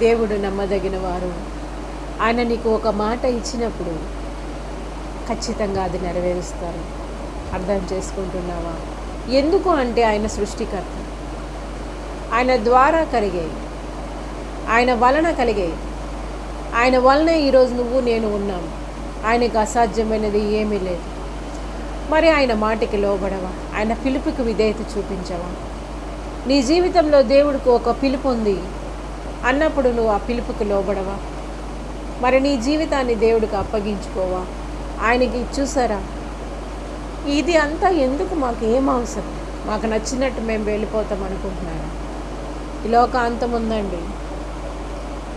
దేవుడు నమ్మదగిన వారు. ఆయన నీకు ఒక మాట ఇచ్చినప్పుడు ఖచ్చితంగా అది నెరవేరుస్తారు. అర్థం చేసుకుంటున్నావా? ఎందుకు అంటే ఆయన సృష్టికర్త. ఆయన ద్వారా కలిగాయి, ఆయన వలన కలిగాయి, ఆయన వలన ఈరోజు నువ్వు నేను ఉన్నాము. ఆయనకు అసాధ్యమైనది ఏమీ లేదు. మరి ఆయన మాటకి లోబడవా? ఆయన పిలుపుకి విధేయత చూపించవా? నీ జీవితంలో దేవుడికి ఒక పిలుపు ఉంది అన్నప్పుడు నువ్వు ఆ పిలుపుకి లోబడవా? మరి నీ జీవితాన్ని దేవుడికి అప్పగించుకోవా? ఆయనకి చూసారా, ఇది అంతా ఎందుకు, మాకు ఏం అవసరం, మాకు నచ్చినట్టు మేము వెళ్ళిపోతాం అనుకుంటున్నాను. ఈ లోకాంతం ఉందండి,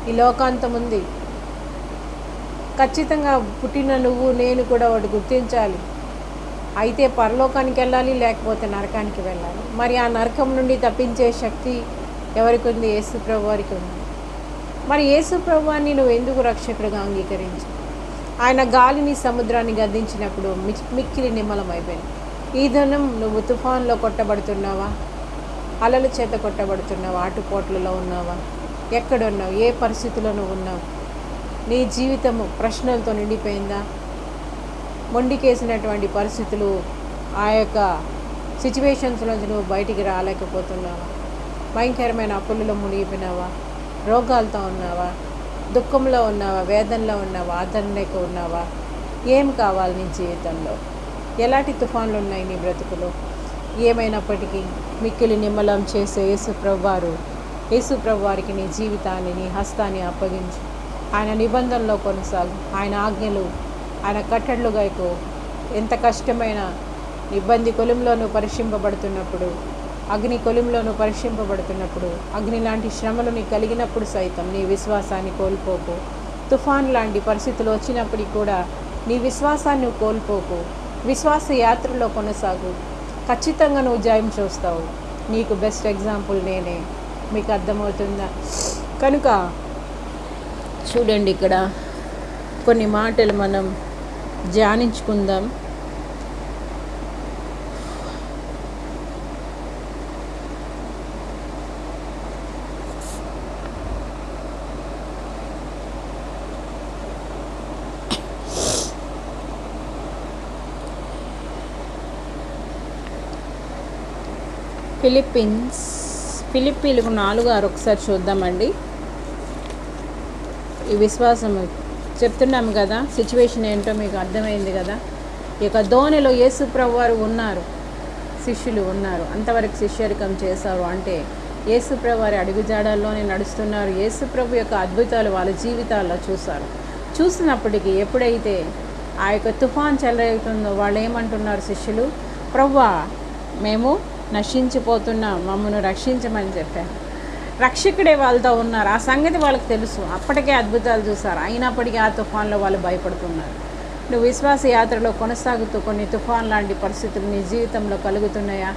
ఈ లోకాంతం ఉంది. ఖచ్చితంగా పుట్టిన నువ్వు నేను కూడా వాడు గుర్తించాలి. అయితే పరలోకానికి వెళ్ళాలి, లేకపోతే నరకానికి వెళ్ళాలి. మరి ఆ నరకం నుండి తప్పించే శక్తి ఎవరికి ఉంది? యేసు ప్రభు వారికి ఉంది. మరి యేసు ప్రభువాన్ని నువ్వు ఎందుకు రక్షకుడిగా అంగీకరించు? ఆయన గాలిని సముద్రాన్ని గద్దించినప్పుడు మిక్కిలి నిమ్మలమైపోయింది. ఈ దినం నువ్వు తుఫాన్లో కొట్టబడుతున్నావా? అలల చేత కొట్టబడుతున్నావా? ఆటుపోట్లలో ఉన్నావా? ఎక్కడున్నావు? ఏ పరిస్థితిలో నువ్వు ఉన్నావు? నీ జీవితము ప్రశ్నలతో నిండిపోయిందా? మొండికేసినటువంటి పరిస్థితులు, ఆ యొక్క సిచ్యువేషన్స్లోంచి నువ్వు బయటికి రాలేకపోతున్నావా? భయంకరమైన అప్పులలో మునిగిపోయినావా? రోగాలతో ఉన్నావా? దుఃఖంలో ఉన్నావా? వేదనలో ఉన్నావా? ఆదరణ లేక ఉన్నావా? ఏం కావాలి నీ జీవితంలో? ఎలాంటి తుఫాన్లు ఉన్నాయి నీ బ్రతుకులో? ఏమైనప్పటికీ మిక్కిలి నిమ్మలం చేసే యేసు ప్రభు వారికి నీ జీవితాన్ని, నీ హస్తాన్ని అప్పగించు. ఆయన నిబంధనలో కొనసాగు. ఆయన ఆజ్ఞలు, ఆయన కట్టడలు గైకో. ఎంత కష్టమైన ఇబ్బంది కొలింలోనూ పరీక్షింపబడుతున్నప్పుడు, అగ్ని కొలింలోనూ పరీక్షింపబడుతున్నప్పుడు, అగ్ని లాంటి శ్రమలు నీకు కలిగినప్పుడు సైతం నీ విశ్వాసాన్ని కోల్పోకు. తుఫాన్ లాంటి పరిస్థితులు వచ్చినప్పటికీ కూడా నీ విశ్వాసాన్ని నువ్వు కోల్పోకు. విశ్వాస యాత్రలో కొనసాగు. ఖచ్చితంగా నువ్వు జయం చూస్తావు. నీకు బెస్ట్ ఎగ్జాంపుల్ నేనే. మీకు అర్థమవుతుందా? కనుక చూడండి, ఇక్కడ కొన్ని మాటలు మనం ధ్యానించుకుందాం. ఫిలిప్పీలకు 4:6 ఒకసారి చూద్దామండి. ఈ విశ్వాసం చెప్తున్నాము కదా, సిచ్యువేషన్ ఏంటో మీకు అర్థమైంది కదా. ఈ యొక్క ధోనిలో యేసు ప్రభు వారు ఉన్నారు, శిష్యులు ఉన్నారు. అంతవరకు శిష్యరికం చేశారు అంటే యేసు ప్రభు వారి అడుగుజాడల్లోనే నడుస్తున్నారు. యేసు ప్రభు యొక్క అద్భుతాలు వాళ్ళ జీవితాల్లో చూశారు. చూసినప్పటికీ ఎప్పుడైతే ఆ యొక్క తుఫాన్ చెలరేగుతుందో వాళ్ళు ఏమంటున్నారు? శిష్యులు, ప్రభువా మేము నశించిపోతున్నాం, మమ్మల్ని రక్షించమని చెప్పారు. రక్షకుడే వాళ్ళతో ఉన్నారు. ఆ సంగతి వాళ్ళకి తెలుసు. అప్పటికే అద్భుతాలు చూశారు. అయినప్పటికీ ఆ తుఫాన్లో వాళ్ళు భయపడుతున్నారు. నువ్వు విశ్వాస యాత్రలో కొనసాగుతూ కొన్ని తుఫాన్ లాంటి పరిస్థితులు నీ జీవితంలో కలుగుతున్నాయా?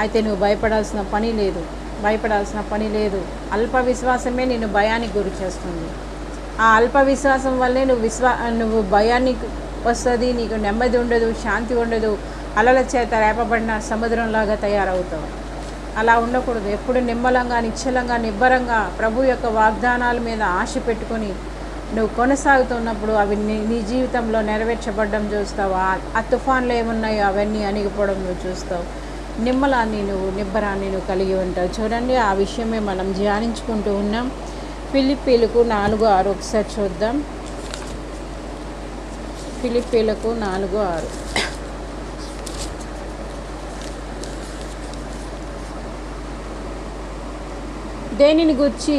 అయితే నువ్వు భయపడాల్సిన పని లేదు. అల్ప విశ్వాసమే నిన్ను భయానికి గురి చేస్తుంది. ఆ అల్ప విశ్వాసం వల్లే నువ్వు భయానికి వస్తుంది. నీకు నెమ్మది ఉండదు, శాంతి ఉండదు. అలల చేత రేపబడిన సముద్రంలాగా తయారవుతావు. అలా ఉండకూడదు. ఎప్పుడు నిమ్మలంగా, నిశ్చలంగా, నిబ్బరంగా ప్రభు యొక్క వాగ్దానాల మీద ఆశ పెట్టుకొని నువ్వు కొనసాగుతున్నప్పుడు అవి నీ జీవితంలో నెరవేర్చబడడం చూస్తావు. ఆ తుఫాన్లు ఏమున్నాయో అవన్నీ అణిగిపోవడం నువ్వు చూస్తావు. నిబ్బరాన్ని నువ్వు కలిగి ఉంటావు. చూడండి, ఆ విషయమే మనం ధ్యానించుకుంటూ ఉన్నాం. ఫిలిప్పీలకు 4:6 ఒకసారి చూద్దాం. ఫిలిప్పీలకు 4:6. దేనిని గూర్చి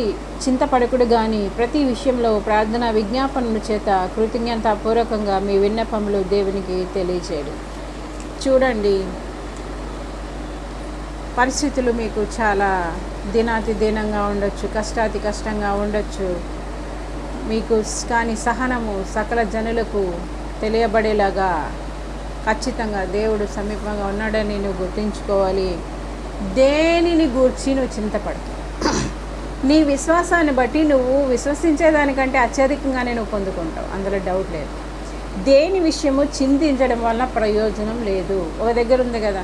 చింతపడకుడు కానీ ప్రతి విషయంలో ప్రార్థన విజ్ఞాపనల చేత కృతజ్ఞతాపూర్వకంగా మీ విన్నపములు దేవునికి తెలియచేయడు. చూడండి, పరిస్థితులు మీకు చాలా దినాతిదీనంగా ఉండొచ్చు, కష్టాతి కష్టంగా ఉండొచ్చు మీకు. కానీ సహనము సకల జనులకు తెలియబడేలాగా ఖచ్చితంగా దేవుడు సమీపంగా ఉన్నాడని నువ్వు గుర్తుంచుకోవాలి. దేనిని గూర్చి నువ్వు చింతపడు. నీ విశ్వాసాన్ని బట్టి నువ్వు విశ్వసించేదానికంటే అత్యధికంగానే నువ్వు పొందుకుంటావు, అందులో డౌట్ లేదు. దేని విషయము చింతించడం వల్ల ప్రయోజనం లేదు. ఒక దగ్గర ఉంది కదా,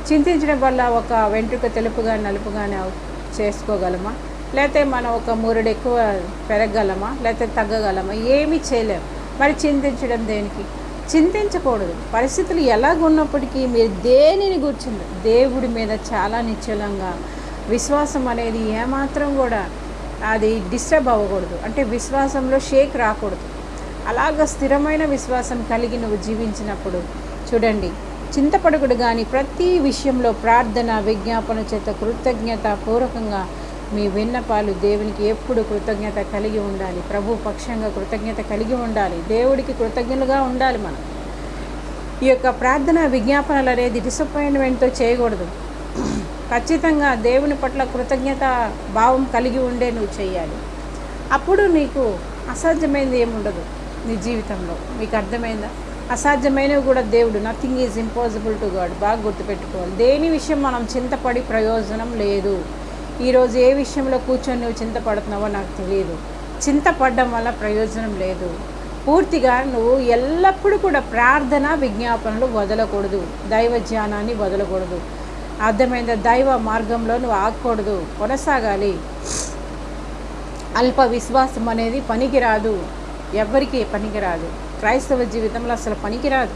చింతించడం వల్ల ఒక వెంట్రుక తెలుపుగా నలుపుగానే చేసుకోగలమా? లేకపోతే మనం ఒక మూరెడు ఎక్కువ పెరగగలమా, లేకపోతే తగ్గగలమా? ఏమీ చేయలేము. మరి చింతించడం దేనికి? చింతించకూడదు. పరిస్థితులు ఎలాగున్నప్పటికీ మీరు దేనిని కూర్చుంది దేవుడి మీద చాలా నిశ్చలంగా విశ్వాసం అనేది ఏమాత్రం కూడా అది డిస్టర్బ్ అవ్వకూడదు. అంటే విశ్వాసంలో షేక్ రాకూడదు. అలాగ స్థిరమైన విశ్వాసం కలిగి నువ్వు జీవించినప్పుడు చూడండి, చింతపడకుడు కానీ ప్రతి విషయంలో ప్రార్థన విజ్ఞాపన చేత కృతజ్ఞత పూర్వకంగా మీ విన్నపాలు దేవునికి ఎప్పుడు కృతజ్ఞత కలిగి ఉండాలి. ప్రభు పక్షంగా కృతజ్ఞత కలిగి ఉండాలి. దేవుడికి కృతజ్ఞులుగా ఉండాలి. మనం ఈ యొక్క ప్రార్థన విజ్ఞాపనలు అనేది డిసప్పాయింట్మెంట్తో చేయకూడదు. ఖచ్చితంగా దేవుని పట్ల కృతజ్ఞత భావం కలిగి ఉండే నువ్వు చేయాలి. అప్పుడు నీకు అసాధ్యమైనది ఏముండదు నీ జీవితంలో. మీకు అర్థమైందా? అసాధ్యమైనవి కూడా దేవుడు, nothing is impossible to God. బాగా గుర్తుపెట్టుకోవాలి. దేని విషయం మనం చింతపడి ప్రయోజనం లేదు. ఈరోజు ఏ విషయంలో కూర్చొని నువ్వు చింతపడుతున్నావో నాకు తెలియదు. చింతపడడం వల్ల ప్రయోజనం లేదు. పూర్తిగా నువ్వు ఎల్లప్పుడూ కూడా ప్రార్థన విజ్ఞాపనలు వదలకూడదు. దైవ ధ్యానాన్ని వదలకూడదు. అర్థమైందా? దైవ మార్గంలో నువ్వు ఆగకూడదు, కొనసాగాలి. అల్ప విశ్వాసం అనేది పనికిరాదు, ఎవ్వరికీ పనికిరాదు. క్రైస్తవ జీవితంలో అసలు పనికిరాదు.